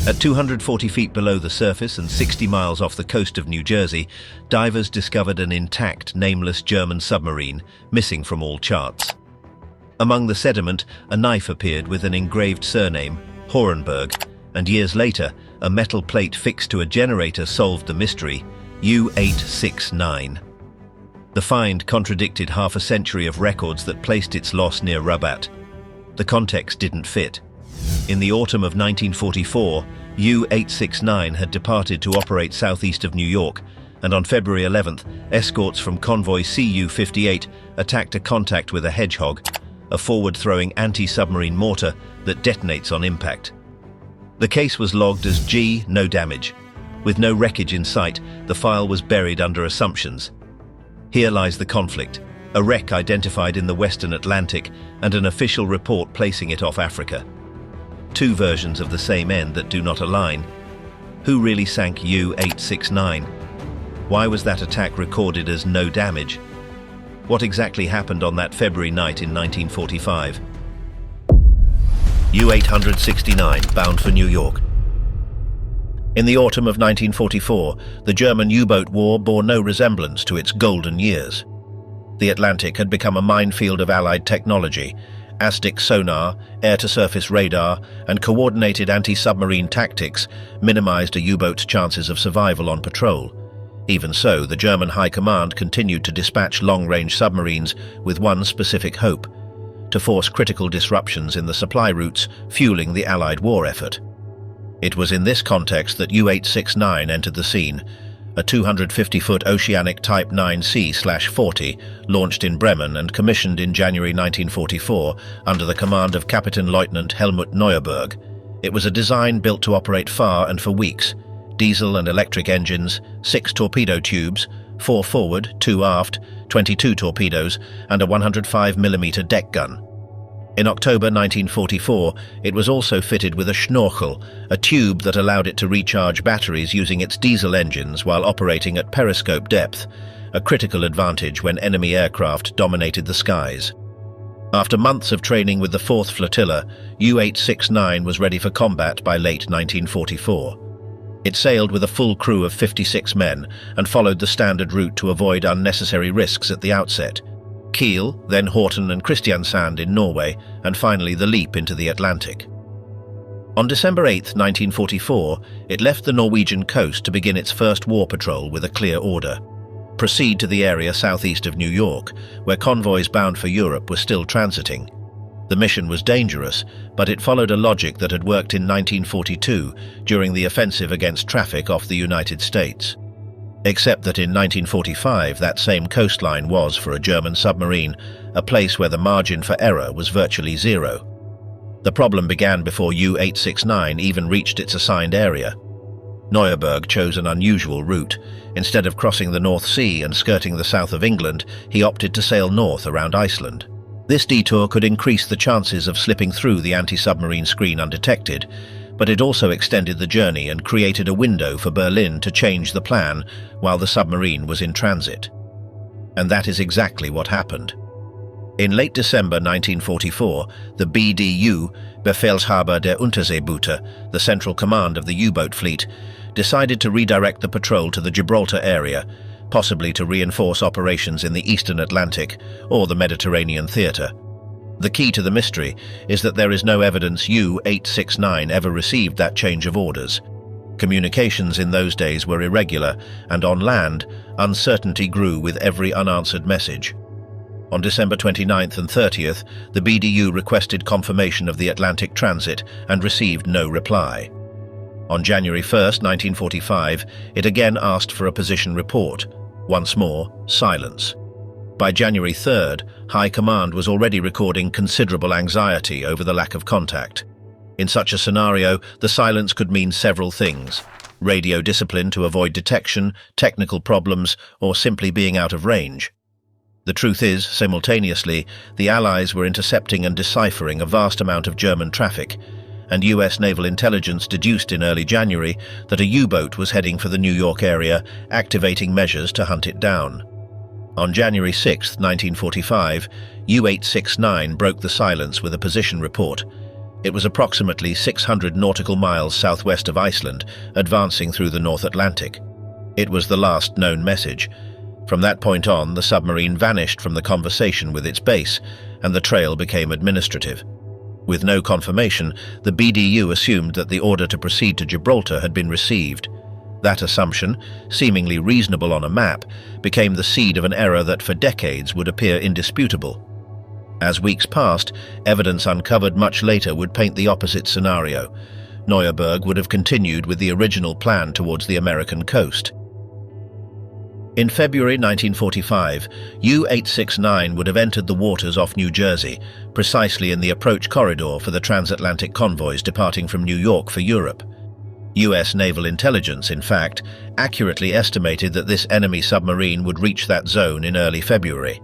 At 240 feet below the surface and 60 miles off the coast of New Jersey, divers discovered an intact, nameless German submarine, missing from all charts. Among the sediment, a knife appeared with an engraved surname, Horenberg, and years later, a metal plate fixed to a generator solved the mystery, U-869. The find contradicted half a century of records that placed its loss near Rabat. The context didn't fit. In the autumn of 1944, U-869 had departed to operate southeast of New York, and on February 11th, escorts from convoy Cu-58 attacked a contact with a Hedgehog, a forward-throwing anti-submarine mortar that detonates on impact. The case was logged as G, no damage. With no wreckage in sight, the file was buried under assumptions. Here lies the conflict, a wreck identified in the Western Atlantic and an official report placing it off Africa. Two versions of the same end that do not align. Who really sank U-869? Why was that attack recorded as no damage? What exactly happened on that February night in 1945? U-869, bound for New York. In the autumn of 1944, the German U-boat war bore no resemblance to its golden years. The Atlantic had become a minefield of Allied technology. ASDIC sonar, air-to-surface radar, and coordinated anti-submarine tactics minimized a U-boat's chances of survival on patrol. Even so, the German High Command continued to dispatch long-range submarines with one specific hope: to force critical disruptions in the supply routes fueling the Allied war effort. It was in this context that U-869 entered the scene, a 250-foot Oceanic Type 9C/40 launched in Bremen and commissioned in January 1944 under the command of Captain Lieutenant Helmut Neuerberg. It was a design built to operate far and for weeks: diesel and electric engines, 6 torpedo tubes, 4 forward, 2 aft, 22 torpedoes, and a 105mm deck gun. In October 1944, it was also fitted with a schnorchel, a tube that allowed it to recharge batteries using its diesel engines while operating at periscope depth, a critical advantage when enemy aircraft dominated the skies. After months of training with the 4th Flotilla, U-869 was ready for combat by late 1944. It sailed with a full crew of 56 men and followed the standard route to avoid unnecessary risks at the outset: Kiel, then Horten and Kristiansand in Norway, and finally the leap into the Atlantic. On December 8, 1944, it left the Norwegian coast to begin its first war patrol with a clear order: proceed to the area southeast of New York, where convoys bound for Europe were still transiting. The mission was dangerous, but it followed a logic that had worked in 1942 during the offensive against traffic off the United States. Except that in 1945, that same coastline was, for a German submarine, a place where the margin for error was virtually zero. The problem began before U-869 even reached its assigned area. Neuerberg chose an unusual route. Instead of crossing the North Sea and skirting the south of England, he opted to sail north around Iceland. This detour could increase the chances of slipping through the anti-submarine screen undetected, but it also extended the journey and created a window for Berlin to change the plan while the submarine was in transit. And that is exactly what happened. In late December 1944, the BDU, Befehlshaber der Unterseeboote, the central command of the U-boat fleet, decided to redirect the patrol to the Gibraltar area, possibly to reinforce operations in the Eastern Atlantic or the Mediterranean theater. The key to the mystery is that there is no evidence U-869 ever received that change of orders. Communications in those days were irregular, and on land, uncertainty grew with every unanswered message. On December 29th and 30th, the BDU requested confirmation of the Atlantic transit and received no reply. On January 1st, 1945, it again asked for a position report. Once more, silence. By January 3rd, High Command was already recording considerable anxiety over the lack of contact. In such a scenario, the silence could mean several things: radio discipline to avoid detection, technical problems, or simply being out of range. The truth is, simultaneously, the Allies were intercepting and deciphering a vast amount of German traffic, and US naval intelligence deduced in early January that a U-boat was heading for the New York area, activating measures to hunt it down. On January 6, 1945, U-869 broke the silence with a position report. It was approximately 600 nautical miles southwest of Iceland, advancing through the North Atlantic. It was the last known message. From that point on, the submarine vanished from the conversation with its base, and the trail became administrative. With no confirmation, the BDU assumed that the order to proceed to Gibraltar had been received. That assumption, seemingly reasonable on a map, became the seed of an error that for decades would appear indisputable. As weeks passed, evidence uncovered much later would paint the opposite scenario. Neuerberg would have continued with the original plan towards the American coast. In February 1945, U-869 would have entered the waters off New Jersey, precisely in the approach corridor for the transatlantic convoys departing from New York for Europe. US naval intelligence, in fact, accurately estimated that this enemy submarine would reach that zone in early February.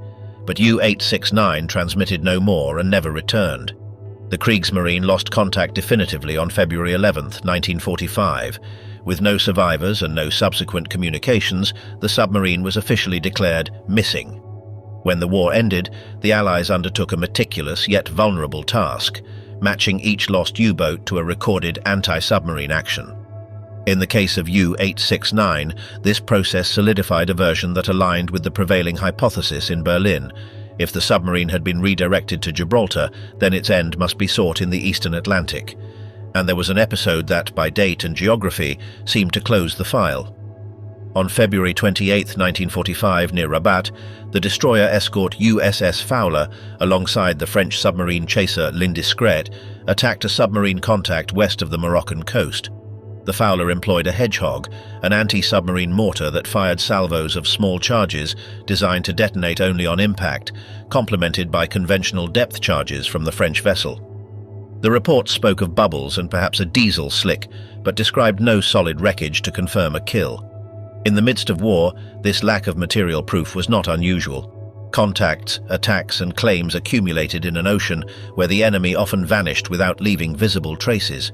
But U-869 transmitted no more and never returned. The Kriegsmarine lost contact definitively on February 11, 1945. With no survivors and no subsequent communications, the submarine was officially declared missing. When the war ended, the Allies undertook a meticulous yet vulnerable task, matching each lost U-boat to a recorded anti-submarine action. In the case of U-869, this process solidified a version that aligned with the prevailing hypothesis in Berlin. If the submarine had been redirected to Gibraltar, then its end must be sought in the Eastern Atlantic. And there was an episode that, by date and geography, seemed to close the file. On February 28, 1945, near Rabat, the destroyer escort USS Fowler, alongside the French submarine chaser L'Indiscrète, attacked a submarine contact west of the Moroccan coast. The Fowler employed a Hedgehog, an anti-submarine mortar that fired salvos of small charges designed to detonate only on impact, complemented by conventional depth charges from the French vessel. The report spoke of bubbles and perhaps a diesel slick, but described no solid wreckage to confirm a kill. In the midst of war, this lack of material proof was not unusual. Contacts, attacks, and claims accumulated in an ocean where the enemy often vanished without leaving visible traces.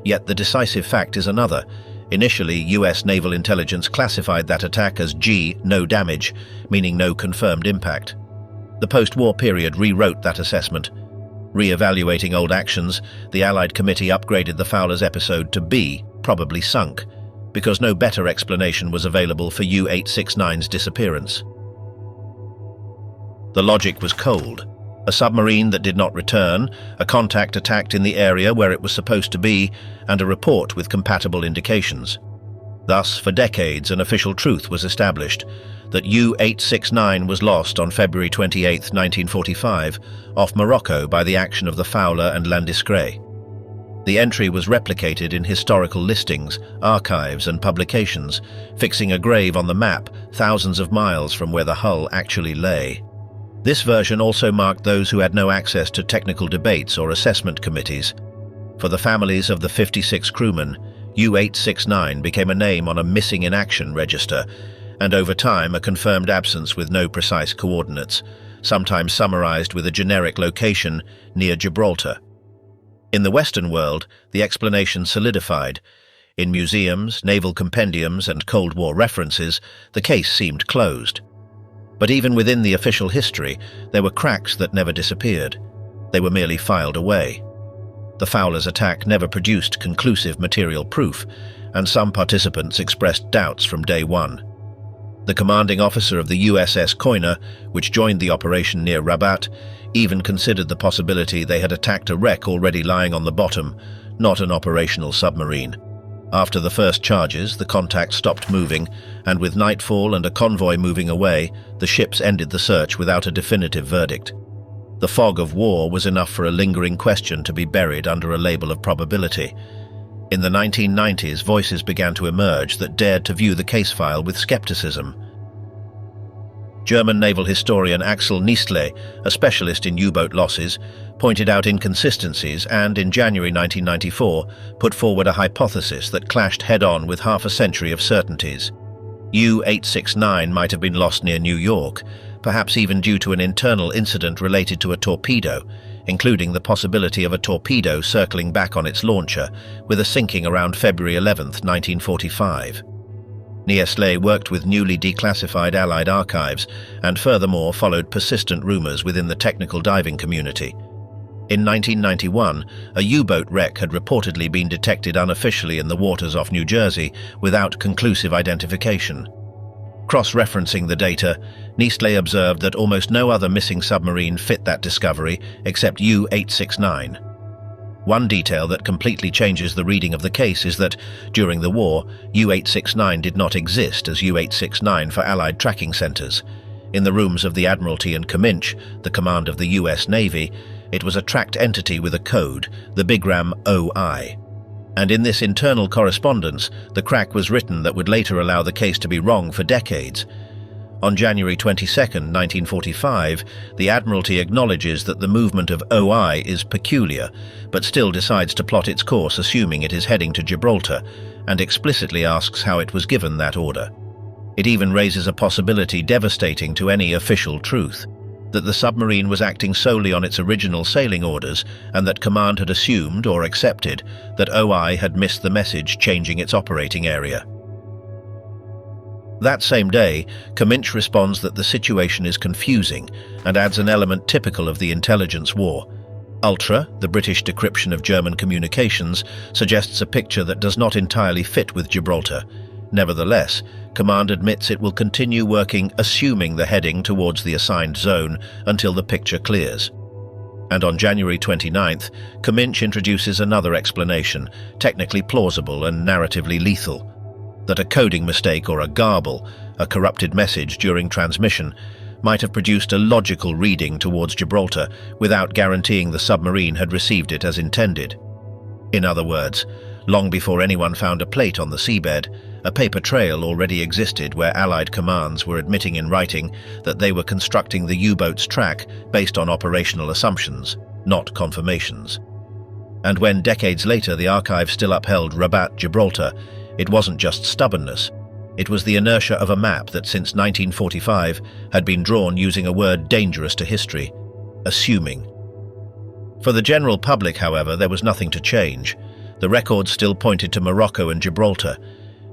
Yet the decisive fact is another. Initially, US naval intelligence classified that attack as G, no damage, meaning no confirmed impact. The post-war period rewrote that assessment. Re-evaluating old actions, the Allied committee upgraded the Fowler's episode to B, probably sunk, because no better explanation was available for U-869's disappearance. The logic was cold. A submarine that did not return, a contact attacked in the area where it was supposed to be, and a report with compatible indications. Thus, for decades, an official truth was established, that U-869 was lost on February 28, 1945, off Morocco by the action of the Fowler and L'Indiscrète. The entry was replicated in historical listings, archives, and publications, fixing a grave on the map thousands of miles from where the hull actually lay. This version also marked those who had no access to technical debates or assessment committees. For the families of the 56 crewmen, U-869 became a name on a missing in action register, and over time a confirmed absence with no precise coordinates, sometimes summarized with a generic location near Gibraltar. In the Western world, the explanation solidified. In museums, naval compendiums, and Cold War references, the case seemed closed. But even within the official history, there were cracks that never disappeared. They were merely filed away. The Fowler's attack never produced conclusive material proof, and some participants expressed doubts from day one. The commanding officer of the USS Koiner, which joined the operation near Rabat, even considered the possibility they had attacked a wreck already lying on the bottom, not an operational submarine. After the first charges, the contact stopped moving, and with nightfall and a convoy moving away, the ships ended the search without a definitive verdict. The fog of war was enough for a lingering question to be buried under a label of probability. In the 1990s, voices began to emerge that dared to view the case file with skepticism. German naval historian Axel Nistle, a specialist in U-boat losses, pointed out inconsistencies and, in January 1994, put forward a hypothesis that clashed head-on with half a century of certainties. U-869 might have been lost near New York, perhaps even due to an internal incident related to a torpedo, including the possibility of a torpedo circling back on its launcher, with a sinking around February 11, 1945. Nistle worked with newly declassified Allied archives and furthermore followed persistent rumors within the technical diving community. In 1991, a U-boat wreck had reportedly been detected unofficially in the waters off New Jersey without conclusive identification. Cross-referencing the data, Nistlé observed that almost no other missing submarine fit that discovery except U-869. One detail that completely changes the reading of the case is that, during the war, U-869 did not exist as U-869 for Allied tracking centers. In the rooms of the Admiralty and Cominch, the command of the US Navy, it was a tracked entity with a code, the bigram OI. And in this internal correspondence, the crack was written that would later allow the case to be wrong for decades. On January 22, 1945, the Admiralty acknowledges that the movement of OI is peculiar, but still decides to plot its course assuming it is heading to Gibraltar, and explicitly asks how it was given that order. It even raises a possibility devastating to any official truth, that the submarine was acting solely on its original sailing orders and that command had assumed or accepted that OI had missed the message changing its operating area. That same day, Cominch responds that the situation is confusing and adds an element typical of the intelligence war. Ultra, the British decryption of German communications, suggests a picture that does not entirely fit with Gibraltar. Nevertheless, Command admits it will continue working assuming the heading towards the assigned zone until the picture clears. And on January 29th, Cominch introduces another explanation, technically plausible and narratively lethal, that a coding mistake or a garble, a corrupted message during transmission, might have produced a logical reading towards Gibraltar without guaranteeing the submarine had received it as intended. In other words, long before anyone found a plate on the seabed, a paper trail already existed where Allied commands were admitting in writing that they were constructing the U-boat's track based on operational assumptions, not confirmations. And when decades later the archive still upheld Rabat Gibraltar, it wasn't just stubbornness. It was the inertia of a map that since 1945 had been drawn using a word dangerous to history: assuming. For the general public, however, there was nothing to change. The records still pointed to Morocco and Gibraltar.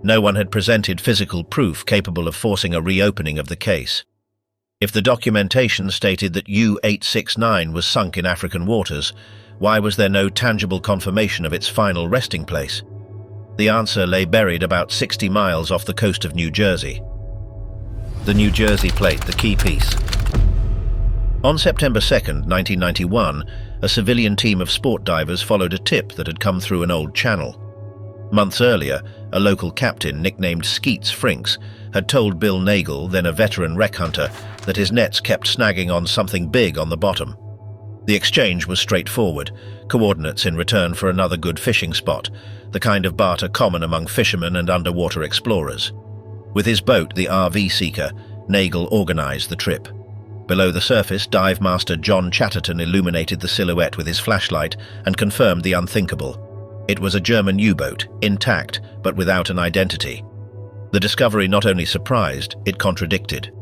No one had presented physical proof capable of forcing a reopening of the case. If the documentation stated that U-869 was sunk in African waters, why was there no tangible confirmation of its final resting place? The answer lay buried about 60 miles off the coast of New Jersey. The New Jersey plate, the key piece. On September 2, 1991, a civilian team of sport divers followed a tip that had come through an old channel. Months earlier, a local captain nicknamed Skeets Frinks had told Bill Nagel, then a veteran wreck hunter, that his nets kept snagging on something big on the bottom. The exchange was straightforward, coordinates in return for another good fishing spot, the kind of barter common among fishermen and underwater explorers. With his boat, the RV Seeker, Nagel organized the trip. Below the surface, dive master John Chatterton illuminated the silhouette with his flashlight and confirmed the unthinkable. It was a German U-boat, intact, but without an identity. The discovery not only surprised, it contradicted.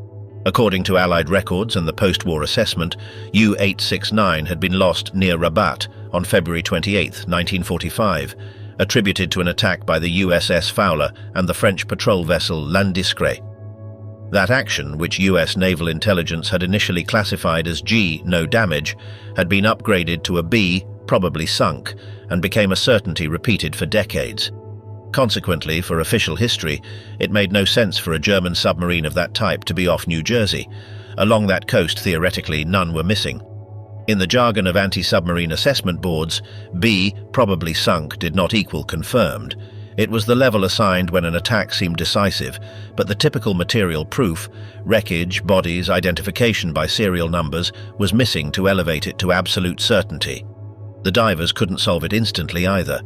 According to Allied records and the post-war assessment, U-869 had been lost near Rabat on February 28, 1945, attributed to an attack by the USS Fowler and the French patrol vessel L'Indiscret. That action, which US naval intelligence had initially classified as G, no damage, had been upgraded to a B, probably sunk, and became a certainty repeated for decades. Consequently, for official history, it made no sense for a German submarine of that type to be off New Jersey. Along that coast, theoretically, none were missing. In the jargon of anti-submarine assessment boards, B, probably sunk, did not equal confirmed. It was the level assigned when an attack seemed decisive, but the typical material proof, wreckage, bodies, identification by serial numbers, was missing to elevate it to absolute certainty. The divers couldn't solve it instantly either.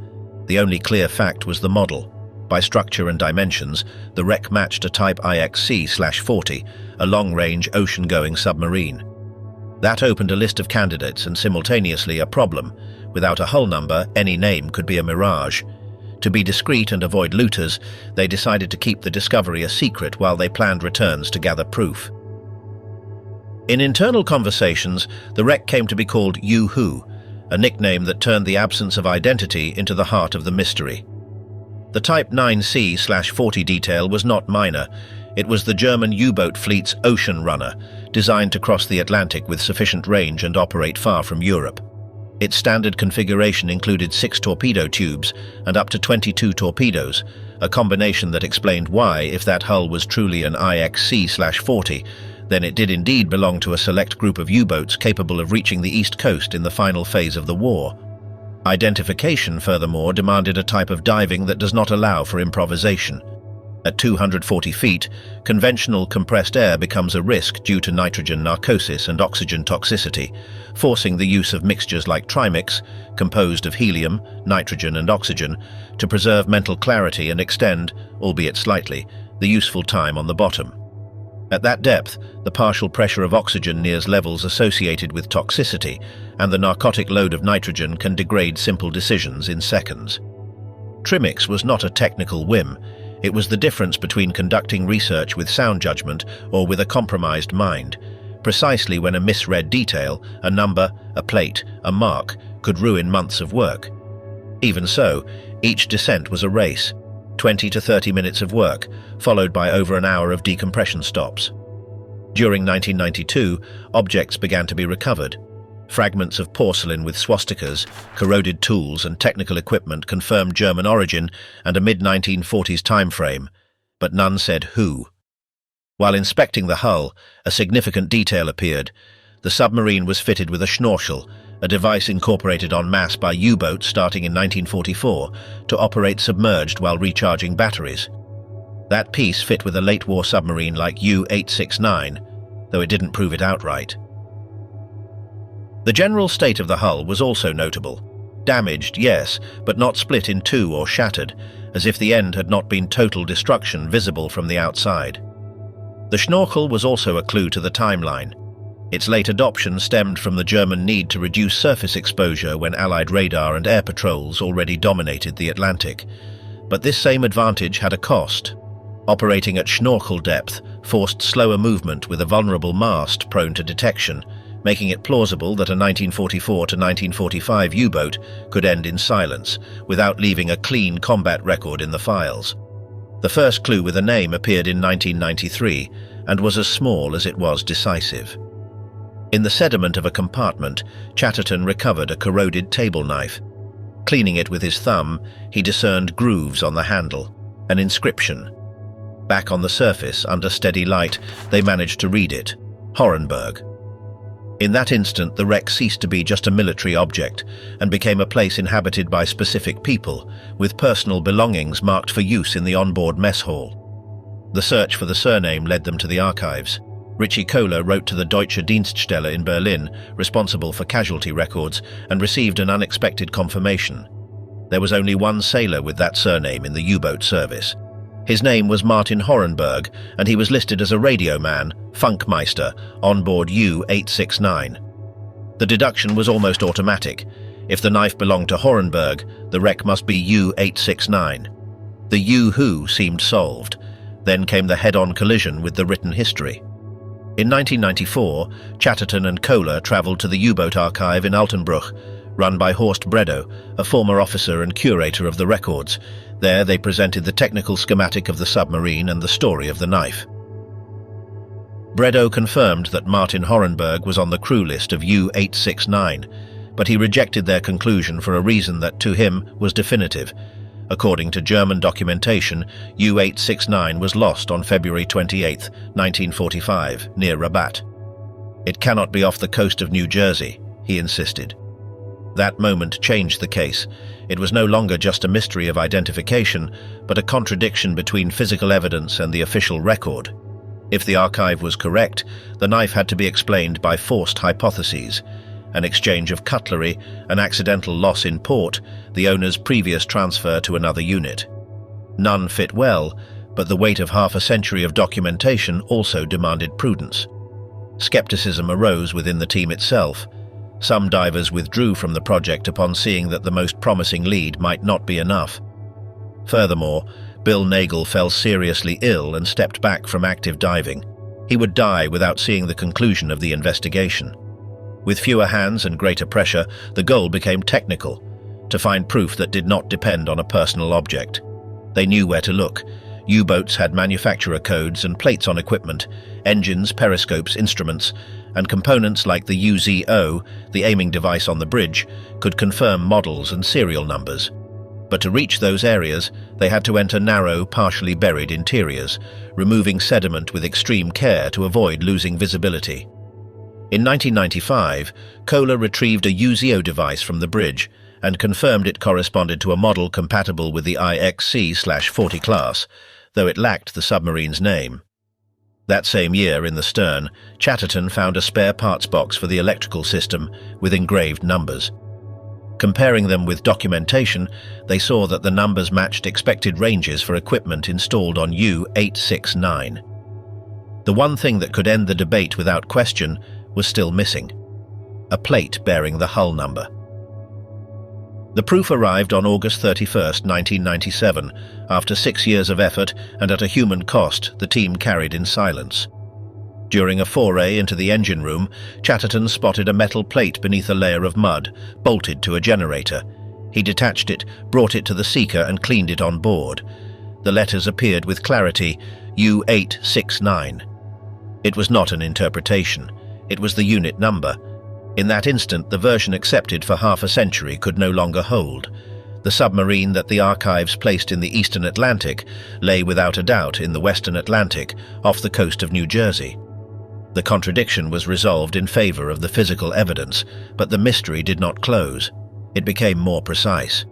The only clear fact was the model. By structure and dimensions, the wreck matched a Type IXC/40, a long-range ocean-going submarine. That opened a list of candidates and simultaneously a problem. Without a hull number, any name could be a mirage. To be discreet and avoid looters, they decided to keep the discovery a secret while they planned returns to gather proof. In internal conversations, the wreck came to be called Yoo-Hoo, a nickname that turned the absence of identity into the heart of the mystery. The Type 9C/40 detail was not minor. It was the German U-boat fleet's ocean runner, designed to cross the Atlantic with sufficient range and operate far from Europe. Its standard configuration included 6 torpedo tubes and up to 22 torpedoes, a combination that explained why, if that hull was truly an IXC-40, then it did indeed belong to a select group of U-boats capable of reaching the East Coast in the final phase of the war. Identification, furthermore, demanded a type of diving that does not allow for improvisation. At 240 feet, conventional compressed air becomes a risk due to nitrogen narcosis and oxygen toxicity, forcing the use of mixtures like trimix, composed of helium, nitrogen and oxygen, to preserve mental clarity and extend, albeit slightly, the useful time on the bottom. At that depth, the partial pressure of oxygen nears levels associated with toxicity, and the narcotic load of nitrogen can degrade simple decisions in seconds. Trimix was not a technical whim. It was the difference between conducting research with sound judgment or with a compromised mind. Precisely when a misread detail, a number, a plate, a mark, could ruin months of work. Even so, each descent was a race, 20 to 30 minutes of work, followed by over an hour of decompression stops. During 1992, objects began to be recovered. Fragments of porcelain with swastikas, corroded tools and technical equipment confirmed German origin and a mid-1940s time frame, but none said who. While inspecting the hull, a significant detail appeared. The submarine was fitted with a schnorchel, a device incorporated en masse by U-boats starting in 1944 to operate submerged while recharging batteries. That piece fit with a late-war submarine like U-869, though it didn't prove it outright. The general state of the hull was also notable. Damaged, yes, but not split in two or shattered, as if the end had not been total destruction visible from the outside. The schnorchel was also a clue to the timeline. Its late adoption stemmed from the German need to reduce surface exposure when Allied radar and air patrols already dominated the Atlantic. But this same advantage had a cost. Operating at schnorchel depth forced slower movement with a vulnerable mast prone to detection, making it plausible that a 1944 to 1945 U-boat could end in silence, without leaving a clean combat record in the files. The first clue with a name appeared in 1993, and was as small as it was decisive. In the sediment of a compartment, Chatterton recovered a corroded table knife. Cleaning it with his thumb, he discerned grooves on the handle, an inscription. Back on the surface, under steady light, they managed to read it: Horenburg. In that instant, the wreck ceased to be just a military object and became a place inhabited by specific people, with personal belongings marked for use in the onboard mess hall. The search for the surname led them to the archives. Richie Kohler wrote to the Deutsche Dienststelle in Berlin, responsible for casualty records, and received an unexpected confirmation. There was only one sailor with that surname in the U-boat service. His name was Martin Horenburg, and he was listed as a radio man, Funkmeister, on board U-869. The deduction was almost automatic. If the knife belonged to Horenburg, the wreck must be U-869. The U-Who seemed solved. Then came the head-on collision with the written history. In 1994, Chatterton and Kohler travelled to the U-boat archive in Altenbruch, run by Horst Bredow, a former officer and curator of the records. There they presented the technical schematic of the submarine and the story of the knife. Bredow confirmed that Martin Horenburg was on the crew list of U-869, but he rejected their conclusion for a reason that, to him, was definitive. According to German documentation, U-869 was lost on February 28, 1945, near Rabat. It cannot be off the coast of New Jersey, he insisted. That moment changed the case. It was no longer just a mystery of identification, but a contradiction between physical evidence and the official record. If the archive was correct, the knife had to be explained by forced hypotheses: an exchange of cutlery, an accidental loss in port, the owner's previous transfer to another unit. None fit well, but the weight of half a century of documentation also demanded prudence. Skepticism arose within the team itself. Some divers withdrew from the project upon seeing that the most promising lead might not be enough. Furthermore, Bill Nagel fell seriously ill and stepped back from active diving. He would die without seeing the conclusion of the investigation. With fewer hands and greater pressure, the goal became technical, to find proof that did not depend on a personal object. They knew where to look: U-boats had manufacturer codes and plates on equipment, engines, periscopes, instruments, and components like the UZO, the aiming device on the bridge, could confirm models and serial numbers. But to reach those areas, they had to enter narrow, partially buried interiors, removing sediment with extreme care to avoid losing visibility. In 1995, Koiner retrieved a UZO device from the bridge and confirmed it corresponded to a model compatible with the IXC/40 class, though it lacked the submarine's name. That same year, in the stern, Chatterton found a spare parts box for the electrical system with engraved numbers. Comparing them with documentation, they saw that the numbers matched expected ranges for equipment installed on U-869. The one thing that could end the debate without question was still missing: a plate bearing the hull number. The proof arrived on August 31, 1997, after 6 years of effort and at a human cost the team carried in silence. During a foray into the engine room, Chatterton spotted a metal plate beneath a layer of mud, bolted to a generator. He detached it, brought it to the seeker and cleaned it on board. The letters appeared with clarity: U-869. It was not an interpretation. It was the unit number. In that instant, the version accepted for half a century could no longer hold. The submarine that the archives placed in the Eastern Atlantic lay without a doubt in the Western Atlantic, off the coast of New Jersey. The contradiction was resolved in favor of the physical evidence, but the mystery did not close. It became more precise.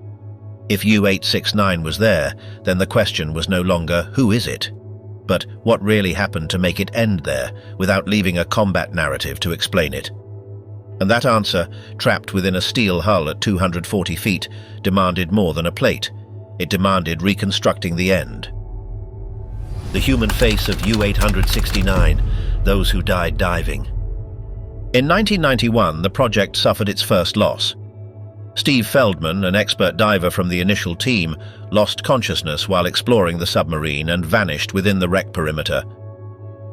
If U-869 was there, then the question was no longer who is it, but what really happened to make it end there, without leaving a combat narrative to explain it. And that answer, trapped within a steel hull at 240 feet, demanded more than a plate. It demanded reconstructing the end. The human face of U-869, those who died diving. In 1991, the project suffered its first loss. Steve Feldman, an expert diver from the initial team, lost consciousness while exploring the submarine and vanished within the wreck perimeter.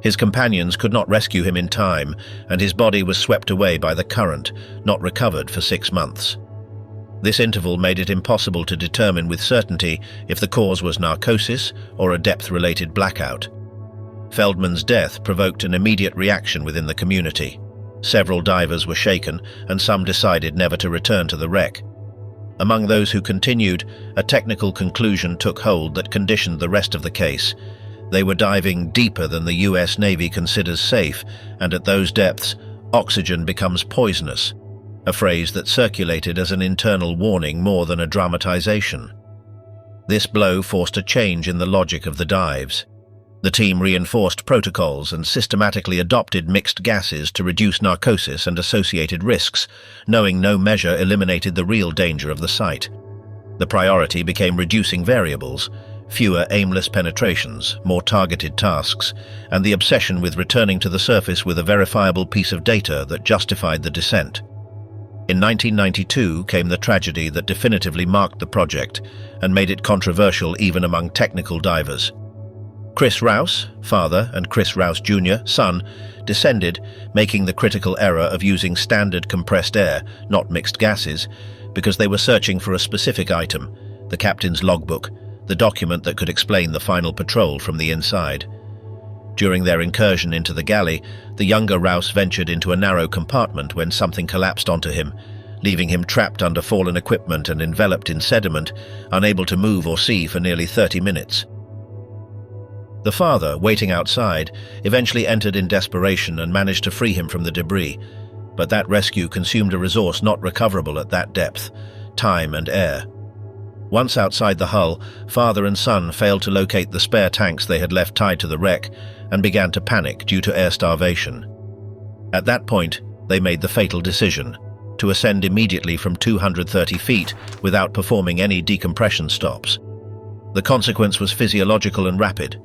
His companions could not rescue him in time, and his body was swept away by the current, not recovered for 6 months. This interval made it impossible to determine with certainty if the cause was narcosis or a depth-related blackout. Feldman's death provoked an immediate reaction within the community. Several divers were shaken, and some decided never to return to the wreck. Among those who continued, a technical conclusion took hold that conditioned the rest of the case. They were diving deeper than the US Navy considers safe, and at those depths, oxygen becomes poisonous, a phrase that circulated as an internal warning more than a dramatization. This blow forced a change in the logic of the dives. The team reinforced protocols and systematically adopted mixed gases to reduce narcosis and associated risks, knowing no measure eliminated the real danger of the site. The priority became reducing variables: fewer aimless penetrations, more targeted tasks, and the obsession with returning to the surface with a verifiable piece of data that justified the descent. In 1992 came the tragedy that definitively marked the project and made it controversial even among technical divers. Chris Rouse, father, and Chris Rouse Jr., son, descended, making the critical error of using standard compressed air, not mixed gases, because they were searching for a specific item: the captain's logbook, the document that could explain the final patrol from the inside. During their incursion into the galley, the younger Rouse ventured into a narrow compartment when something collapsed onto him, leaving him trapped under fallen equipment and enveloped in sediment, unable to move or see for nearly 30 minutes. The father, waiting outside, eventually entered in desperation and managed to free him from the debris, but that rescue consumed a resource not recoverable at that depth: time and air. Once outside the hull, father and son failed to locate the spare tanks they had left tied to the wreck and began to panic due to air starvation. At that point, they made the fatal decision to ascend immediately from 230 feet without performing any decompression stops. The consequence was physiological and rapid.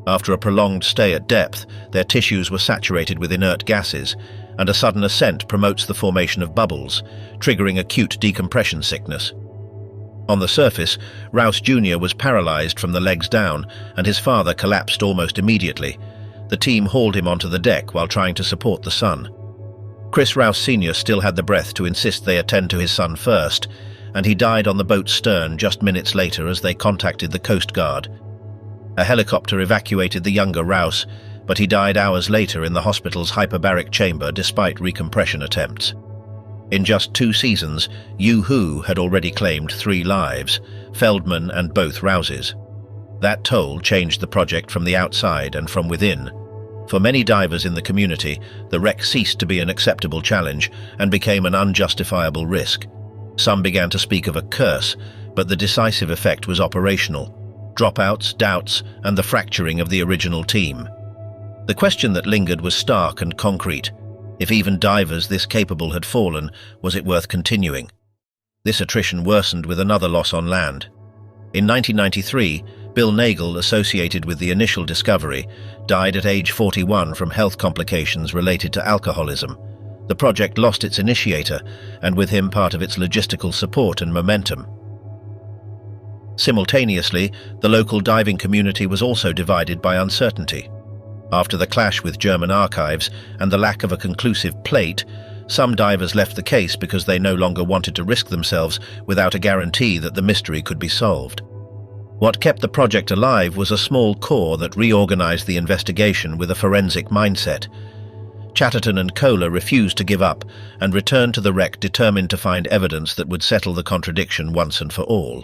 After a prolonged stay at depth, their tissues were saturated with inert gases, and a sudden ascent promotes the formation of bubbles, triggering acute decompression sickness. On the surface, Rouse Jr. was paralyzed from the legs down, and his father collapsed almost immediately. The team hauled him onto the deck while trying to support the son. Chris Rouse Sr. still had the breath to insist they attend to his son first, and he died on the boat's stern just minutes later as they contacted the Coast Guard. A helicopter evacuated the younger Rouse, but he died hours later in the hospital's hyperbaric chamber despite recompression attempts. In just 2 seasons, Yu-Hu had already claimed 3 lives, Feldman and both Rouses. That toll changed the project from the outside and from within. For many divers in the community, the wreck ceased to be an acceptable challenge and became an unjustifiable risk. Some began to speak of a curse, but the decisive effect was operational. Dropouts, doubts, and the fracturing of the original team. The question that lingered was stark and concrete. If even divers this capable had fallen, was it worth continuing? This attrition worsened with another loss on land. In 1993, Bill Nagel, associated with the initial discovery, died at age 41 from health complications related to alcoholism. The project lost its initiator, and with him part of its logistical support and momentum. Simultaneously, the local diving community was also divided by uncertainty. After the clash with German archives and the lack of a conclusive plate, some divers left the case because they no longer wanted to risk themselves without a guarantee that the mystery could be solved. What kept the project alive was a small core that reorganized the investigation with a forensic mindset. Chatterton and Koiner refused to give up and returned to the wreck determined to find evidence that would settle the contradiction once and for all.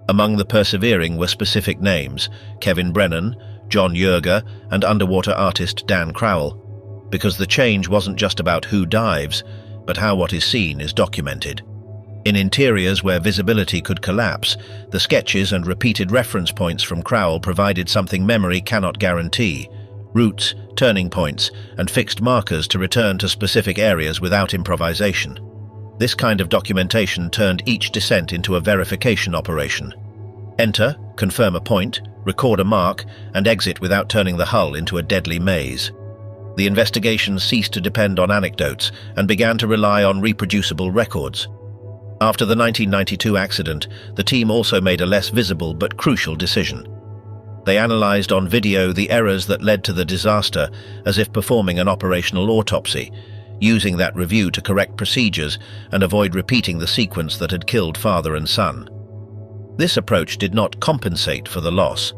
Among the persevering were specific names: Kevin Brennan, John Yerger, and underwater artist Dan Crowell, because the change wasn't just about who dives, but how what is seen is documented. In interiors where visibility could collapse, the sketches and repeated reference points from Crowell provided something memory cannot guarantee: routes, turning points, and fixed markers to return to specific areas without improvisation. This kind of documentation turned each descent into a verification operation. Enter, confirm a point, record a mark, and exit without turning the hull into a deadly maze. The investigation ceased to depend on anecdotes and began to rely on reproducible records. After the 1992 accident, the team also made a less visible but crucial decision. They analyzed on video the errors that led to the disaster as if performing an operational autopsy, using that review to correct procedures and avoid repeating the sequence that had killed father and son. This approach did not compensate for the loss,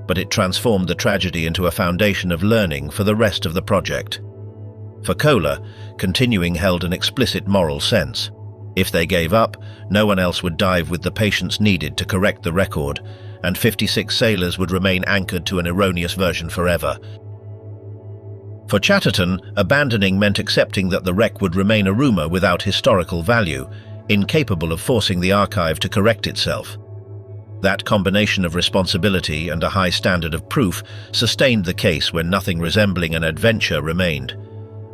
but it transformed the tragedy into a foundation of learning for the rest of the project. For Koiner, continuing held an explicit moral sense. If they gave up, no one else would dive with the patience needed to correct the record, and 56 sailors would remain anchored to an erroneous version forever. For Chatterton, abandoning meant accepting that the wreck would remain a rumor without historical value, incapable of forcing the archive to correct itself. That combination of responsibility and a high standard of proof sustained the case when nothing resembling an adventure remained.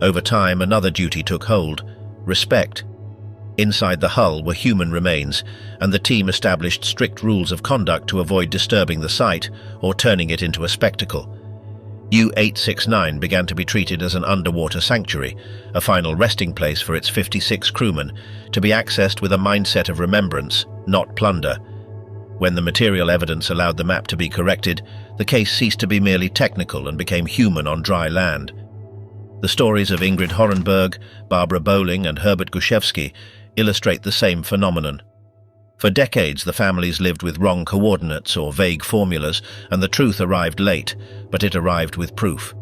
Over time, another duty took hold: respect. Inside the hull were human remains, and the team established strict rules of conduct to avoid disturbing the site or turning it into a spectacle. U-869 began to be treated as an underwater sanctuary, a final resting place for its 56 crewmen, to be accessed with a mindset of remembrance, not plunder. When the material evidence allowed the map to be corrected, the case ceased to be merely technical and became human on dry land. The stories of Ingrid Horenberg, Barbara Bowling, and Herbert Gushevsky illustrate the same phenomenon. For decades, the families lived with wrong coordinates or vague formulas, and the truth arrived late, but it arrived with proof.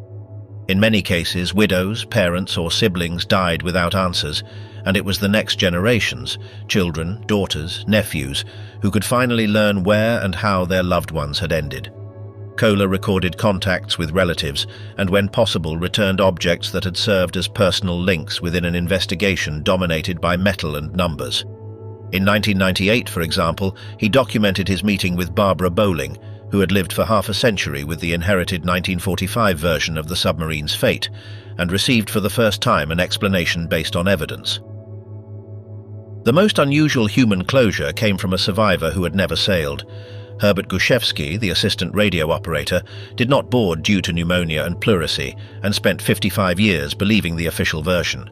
In many cases, widows, parents, or siblings died without answers, and it was the next generations, children, daughters, nephews, who could finally learn where and how their loved ones had ended. Koiner recorded contacts with relatives and, when possible, returned objects that had served as personal links within an investigation dominated by metal and numbers. In 1998, for example, he documented his meeting with Barbara Bowling, who had lived for half a century with the inherited 1945 version of the submarine's fate, and received for the first time an explanation based on evidence. The most unusual human closure came from a survivor who had never sailed. Herbert Gushevsky, the assistant radio operator, did not board due to pneumonia and pleurisy and spent 55 years believing the official version.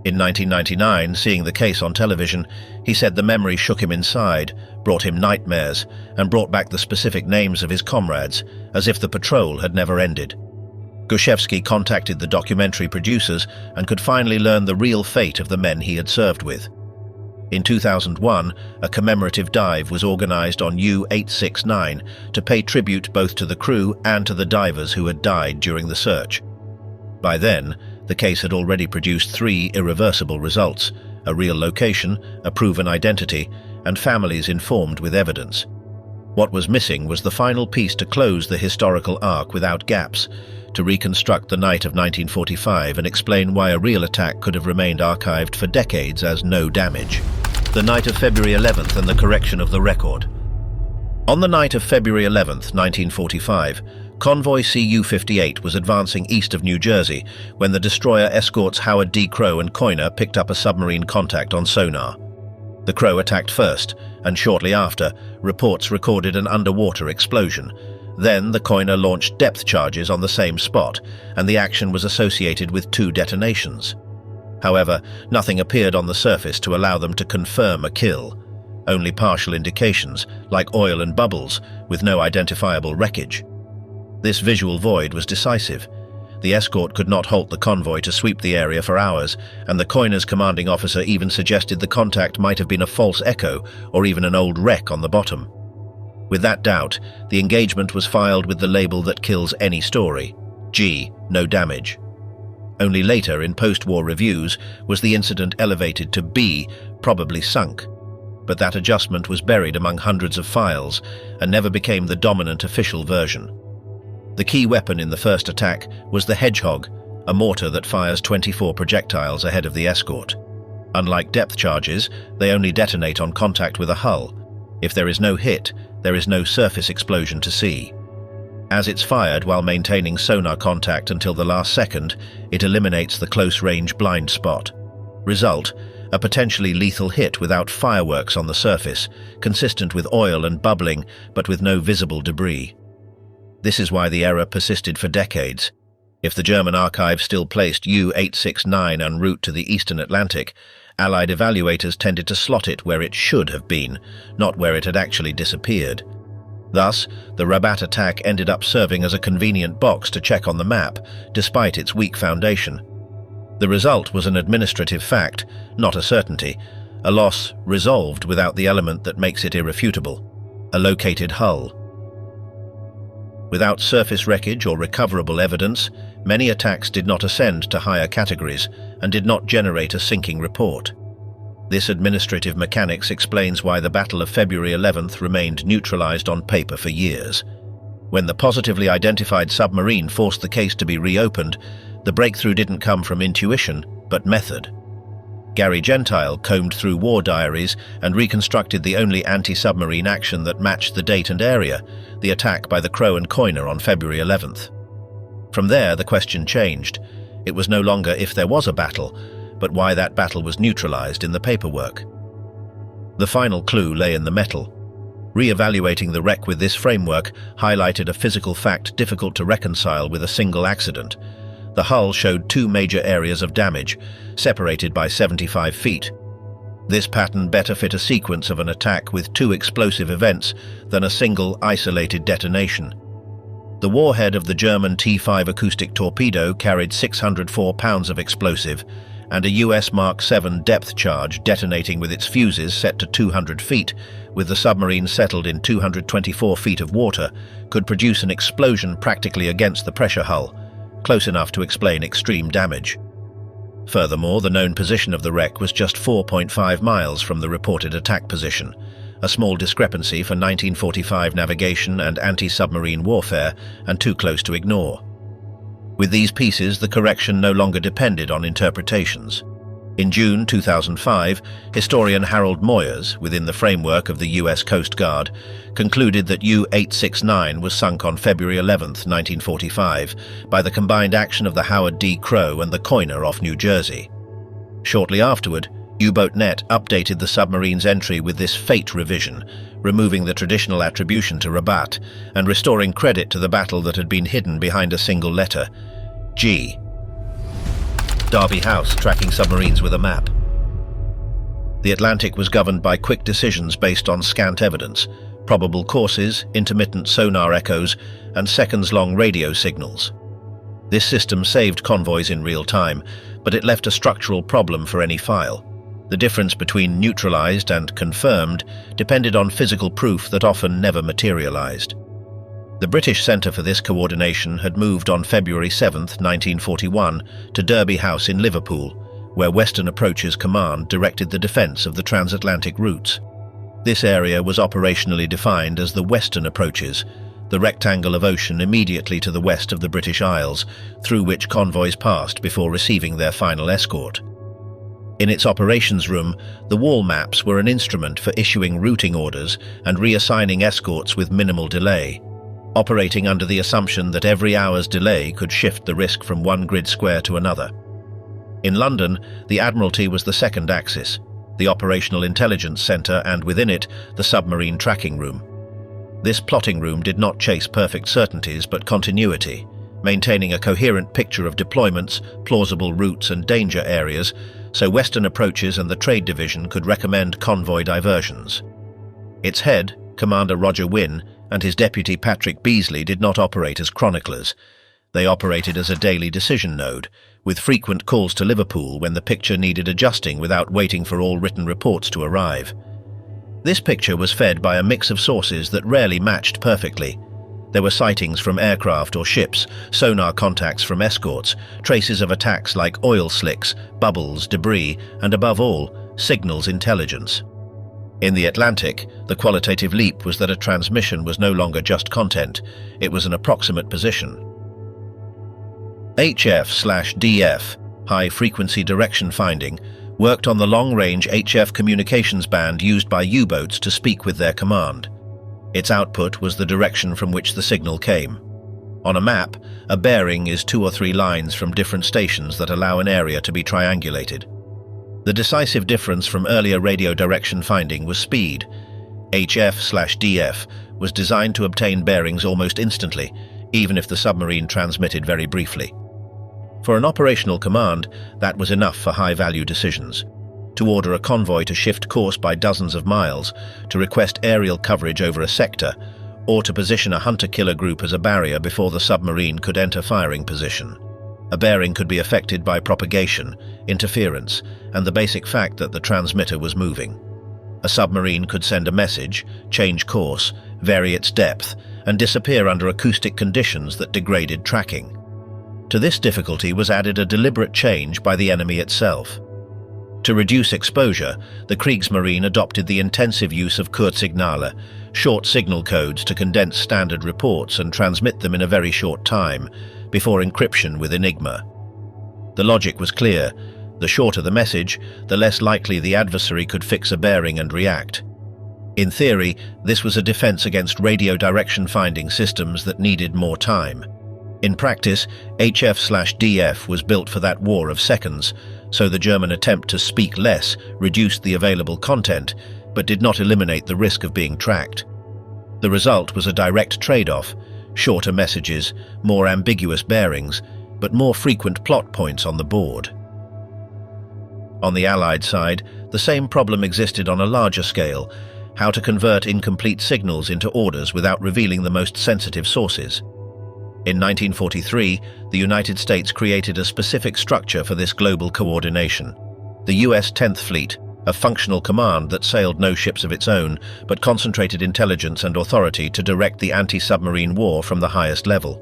In 1999, seeing the case on television, he said the memory shook him inside, brought him nightmares, and brought back the specific names of his comrades, as if the patrol had never ended. Gushevsky contacted the documentary producers and could finally learn the real fate of the men he had served with. In 2001, a commemorative dive was organized on U-869 to pay tribute both to the crew and to the divers who had died during the search. By then, the case had already produced 3 irreversible results: a real location, a proven identity, and families informed with evidence. What was missing was the final piece to close the historical arc without gaps, to reconstruct the night of 1945 and explain why a real attack could have remained archived for decades as no damage. The night of February 11th and the correction of the record. On the night of February 11th, 1945, convoy CU-58 was advancing east of New Jersey when the destroyer escorts Howard D. Crowe and Koiner picked up a submarine contact on sonar. The Crowe attacked first, and shortly after, reports recorded an underwater explosion. Then the Koiner launched depth charges on the same spot, and the action was associated with 2 detonations. However, nothing appeared on the surface to allow them to confirm a kill. Only partial indications, like oil and bubbles, with no identifiable wreckage. This visual void was decisive. The escort could not halt the convoy to sweep the area for hours, and the Koiner's commanding officer even suggested the contact might have been a false echo or even an old wreck on the bottom. With that doubt, the engagement was filed with the label that kills any story: G, no damage. Only later, in post-war reviews, was the incident elevated to B, probably sunk. But that adjustment was buried among hundreds of files and never became the dominant official version. The key weapon in the first attack was the Hedgehog, a mortar that fires 24 projectiles ahead of the escort. Unlike depth charges, they only detonate on contact with a hull. If there is no hit, there is no surface explosion to see. As it's fired while maintaining sonar contact until the last second, it eliminates the close-range blind spot. Result: a potentially lethal hit without fireworks on the surface, consistent with oil and bubbling, but with no visible debris. This is why the error persisted for decades. If the German archive still placed U-869 en route to the eastern Atlantic, Allied evaluators tended to slot it where it should have been, not where it had actually disappeared. Thus, the Rabat attack ended up serving as a convenient box to check on the map, despite its weak foundation. The result was an administrative fact, not a certainty, a loss resolved without the element that makes it irrefutable: a located hull. Without surface wreckage or recoverable evidence, many attacks did not ascend to higher categories and did not generate a sinking report. This administrative mechanics explains why the Battle of February 11th remained neutralized on paper for years. When the positively identified submarine forced the case to be reopened, the breakthrough didn't come from intuition, but method. Gary Gentile combed through war diaries and reconstructed the only anti-submarine action that matched the date and area: the attack by the Crowe and Koiner on February 11th. From there, the question changed. It was no longer if there was a battle, but why that battle was neutralized in the paperwork. The final clue lay in the metal. Re-evaluating the wreck with this framework highlighted a physical fact difficult to reconcile with a single accident. The hull showed 2 major areas of damage, separated by 75 feet. This pattern better fit a sequence of an attack with 2 explosive events than a single isolated detonation. The warhead of the German T-5 acoustic torpedo carried 604 pounds of explosive, and a US Mark 7 depth charge detonating with its fuses set to 200 feet, with the submarine settled in 224 feet of water, could produce an explosion practically against the pressure hull, close enough to explain extreme damage. Furthermore, the known position of the wreck was just 4.5 miles from the reported attack position, a small discrepancy for 1945 navigation and anti-submarine warfare, and too close to ignore. With these pieces, the correction no longer depended on interpretations. In June 2005, historian Harold Moyers, within the framework of the US Coast Guard, concluded that U-869 was sunk on February 11, 1945, by the combined action of the Howard D. Crowe and the Koiner off New Jersey. Shortly afterward, U-Boat.net updated the submarine's entry with this fate revision, removing the traditional attribution to Rabat and restoring credit to the battle that had been hidden behind a single letter: G. Derby House tracking submarines with a map. The Atlantic was governed by quick decisions based on scant evidence, probable courses, intermittent sonar echoes, and seconds-long radio signals. This system saved convoys in real time, but it left a structural problem for any file. The difference between neutralized and confirmed depended on physical proof that often never materialized. The British Centre for this coordination had moved on February 7, 1941, to Derby House in Liverpool, where Western Approaches Command directed the defence of the transatlantic routes. This area was operationally defined as the Western Approaches, the rectangle of ocean immediately to the west of the British Isles, through which convoys passed before receiving their final escort. In its operations room, the wall maps were an instrument for issuing routing orders and reassigning escorts with minimal delay, operating under the assumption that every hour's delay could shift the risk from one grid square to another. In London, the Admiralty was the second axis, the Operational Intelligence Centre, and within it, the Submarine Tracking Room. This plotting room did not chase perfect certainties but continuity, maintaining a coherent picture of deployments, plausible routes and danger areas, so Western Approaches and the Trade Division could recommend convoy diversions. Its head, Commander Roger Wynne, and his deputy Patrick Beasley did not operate as chroniclers. They operated as a daily decision node, with frequent calls to Liverpool when the picture needed adjusting without waiting for all written reports to arrive. This picture was fed by a mix of sources that rarely matched perfectly. There were sightings from aircraft or ships, sonar contacts from escorts, traces of attacks like oil slicks, bubbles, debris, and above all, signals intelligence. In the Atlantic, the qualitative leap was that a transmission was no longer just content, it was an approximate position. HF/DF, high-frequency direction finding, worked on the long-range HF communications band used by U-boats to speak with their command. Its output was the direction from which the signal came. On a map, a bearing is 2 or 3 lines from different stations that allow an area to be triangulated. The decisive difference from earlier radio direction finding was speed. HF/DF was designed to obtain bearings almost instantly, even if the submarine transmitted very briefly. For an operational command, that was enough for high-value decisions. To order a convoy to shift course by dozens of miles, to request aerial coverage over a sector, or to position a hunter-killer group as a barrier before the submarine could enter firing position. A bearing could be affected by propagation, interference, and the basic fact that the transmitter was moving. A submarine could send a message, change course, vary its depth, and disappear under acoustic conditions that degraded tracking. To this difficulty was added a deliberate change by the enemy itself. To reduce exposure, the Kriegsmarine adopted the intensive use of Kurzsignale, short signal codes to condense standard reports and transmit them in a very short time, before encryption with Enigma. The logic was clear. The shorter the message, the less likely the adversary could fix a bearing and react. In theory, this was a defense against radio direction finding systems that needed more time. In practice, HF/DF was built for that war of seconds, so the German attempt to speak less reduced the available content, but did not eliminate the risk of being tracked. The result was a direct trade-off: shorter messages, more ambiguous bearings, but more frequent plot points on the board. On the Allied side, the same problem existed on a larger scale: how to convert incomplete signals into orders without revealing the most sensitive sources. In 1943, the United States created a specific structure for this global coordination. The U.S. 10th Fleet, a functional command that sailed no ships of its own, but concentrated intelligence and authority to direct the anti-submarine war from the highest level.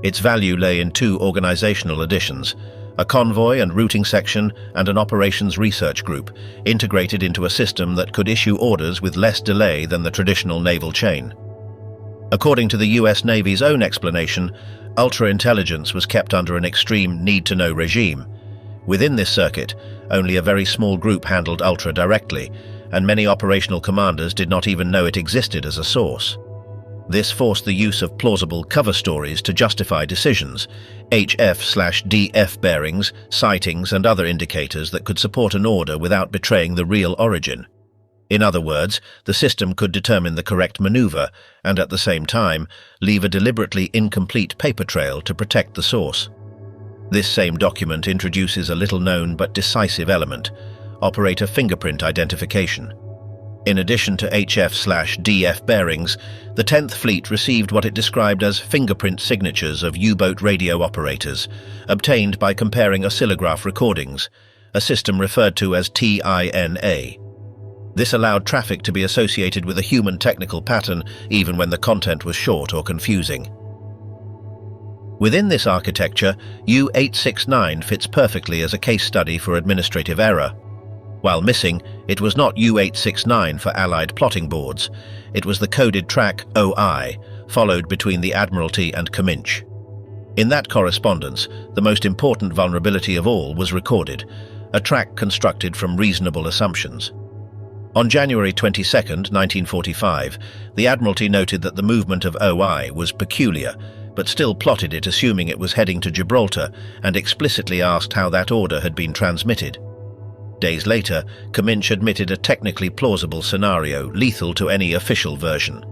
Its value lay in 2 organizational additions: a convoy and routing section and an operations research group, integrated into a system that could issue orders with less delay than the traditional naval chain. According to the U.S. Navy's own explanation, ultra-intelligence was kept under an extreme need-to-know regime. Within this circuit, only a very small group handled ultra directly, and many operational commanders did not even know it existed as a source. This forced the use of plausible cover stories to justify decisions, HF/DF bearings, sightings, and other indicators that could support an order without betraying the real origin. In other words, the system could determine the correct maneuver and, at the same time, leave a deliberately incomplete paper trail to protect the source. This same document introduces a little-known but decisive element: operator fingerprint identification. In addition to HF/DF bearings, the 10th Fleet received what it described as fingerprint signatures of U-boat radio operators, obtained by comparing oscillograph recordings. a system referred to as TINA. This allowed traffic to be associated with a human technical pattern even when the content was short or confusing. Within this architecture, U-869 fits perfectly as a case study for administrative error. While missing, it was not U-869 for Allied plotting boards. It was the coded track OI, followed between the Admiralty and Cominch. In that correspondence, the most important vulnerability of all was recorded, a track constructed from reasonable assumptions. On January 22, 1945, the Admiralty noted that the movement of OI was peculiar, but still plotted it assuming it was heading to Gibraltar and explicitly asked how that order had been transmitted. Days later, Cominch admitted a technically plausible scenario lethal to any official version,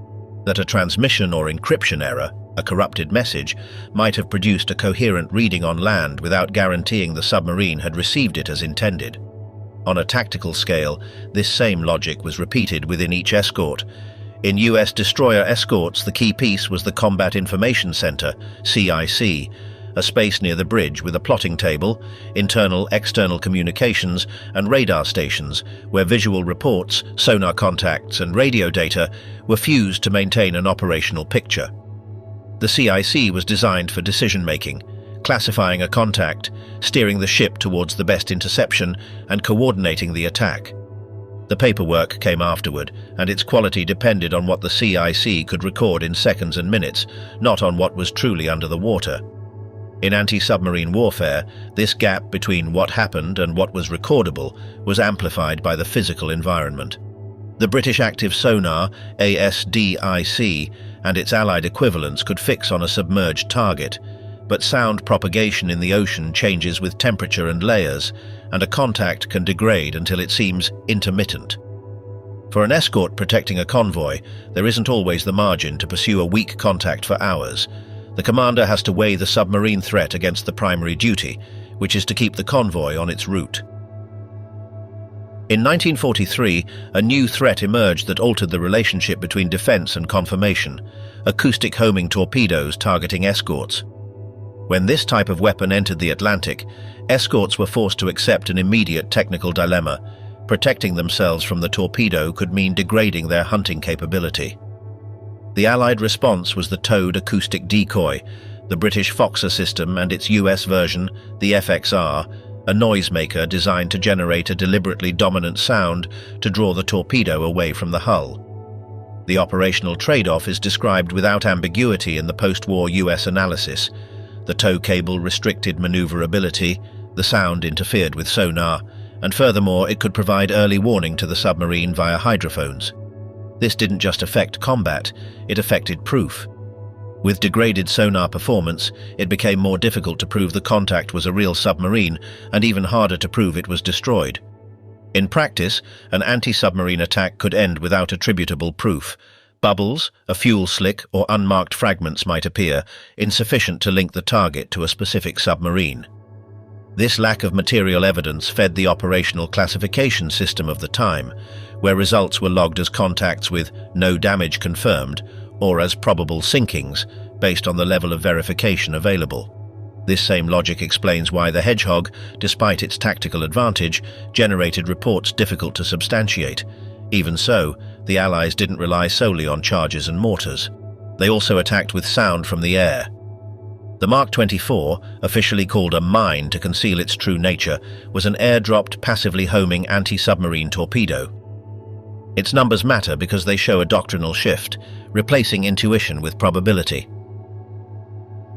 that a transmission or encryption error, a corrupted message, might have produced a coherent reading on land without guaranteeing the submarine had received it as intended. On a tactical scale, this same logic was repeated within each escort. In U.S. destroyer escorts, the key piece was the Combat Information Center, CIC, a space near the bridge with a plotting table, internal-external communications, and radar stations where visual reports, sonar contacts, and radio data were fused to maintain an operational picture. The CIC was designed for decision-making, classifying a contact, steering the ship towards the best interception, and coordinating the attack. The paperwork came afterward, and its quality depended on what the CIC could record in seconds and minutes, not on what was truly under the water. In anti-submarine warfare, this gap between what happened and what was recordable was amplified by the physical environment. The British active sonar, ASDIC, and its Allied equivalents could fix on a submerged target, but sound propagation in the ocean changes with temperature and layers, and a contact can degrade until it seems intermittent. For an escort protecting a convoy, there isn't always the margin to pursue a weak contact for hours. The commander has to weigh the submarine threat against the primary duty, which is to keep the convoy on its route. In 1943, a new threat emerged that altered the relationship between defense and confirmation: acoustic homing torpedoes targeting escorts. When this type of weapon entered the Atlantic, escorts were forced to accept an immediate technical dilemma. Protecting themselves from the torpedo could mean degrading their hunting capability. The Allied response was the towed acoustic decoy, the British Foxer system and its US version, the FXR, a noisemaker designed to generate a deliberately dominant sound to draw the torpedo away from the hull. The operational trade-off is described without ambiguity in the post-war US analysis. The tow cable restricted maneuverability, the sound interfered with sonar, and furthermore it could provide early warning to the submarine via hydrophones. This didn't just affect combat, it affected proof. With degraded sonar performance, it became more difficult to prove the contact was a real submarine, and even harder to prove it was destroyed. In practice, an anti-submarine attack could end without attributable proof. Bubbles, a fuel slick, or unmarked fragments might appear, insufficient to link the target to a specific submarine. This lack of material evidence fed the operational classification system of the time, where results were logged as contacts with no damage confirmed, or as probable sinkings, based on the level of verification available. This same logic explains why the Hedgehog, despite its tactical advantage, generated reports difficult to substantiate. Even so, the Allies didn't rely solely on charges and mortars. They also attacked with sound from the air. The Mark 24, officially called a mine to conceal its true nature, was an airdropped, passively homing anti-submarine torpedo. Its numbers matter because they show a doctrinal shift, replacing intuition with probability.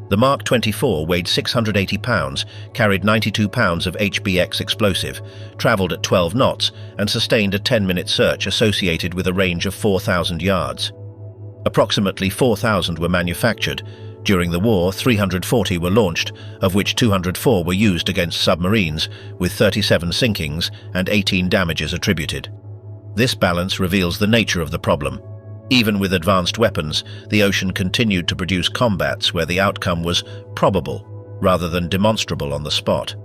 The Mark 24 weighed 680 pounds, carried 92 pounds of HBX explosive, travelled at 12 knots, and sustained a 10-minute search associated with a range of 4,000 yards. Approximately 4,000 were manufactured. During the war, 340 were launched, of which 204 were used against submarines, with 37 sinkings and 18 damages attributed. This balance reveals the nature of the problem. Even with advanced weapons, the ocean continued to produce combats where the outcome was probable rather than demonstrable on the spot.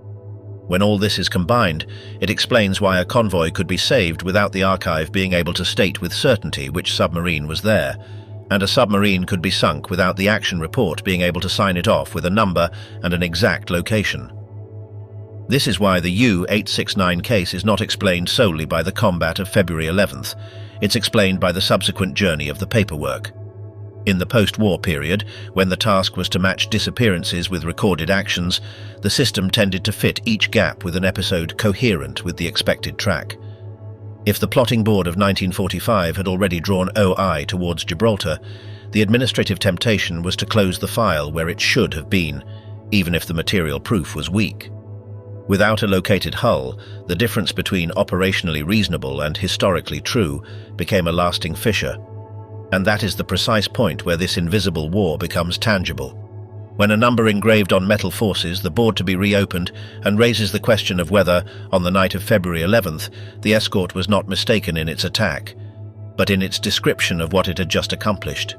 When all this is combined, it explains why a convoy could be saved without the archive being able to state with certainty which submarine was there, and a submarine could be sunk without the action report being able to sign it off with a number and an exact location. This is why the U-869 case is not explained solely by the combat of February 11th. It's explained by the subsequent journey of the paperwork. In the post-war period, when the task was to match disappearances with recorded actions, the system tended to fit each gap with an episode coherent with the expected track. If the plotting board of 1945 had already drawn OI towards Gibraltar, the administrative temptation was to close the file where it should have been, even if the material proof was weak. Without a located hull, the difference between operationally reasonable and historically true became a lasting fissure. And that is the precise point where this invisible war becomes tangible. When a number engraved on metal forces the board to be reopened and raises the question of whether, on the night of February 11th, the escort was not mistaken in its attack, but in its description of what it had just accomplished.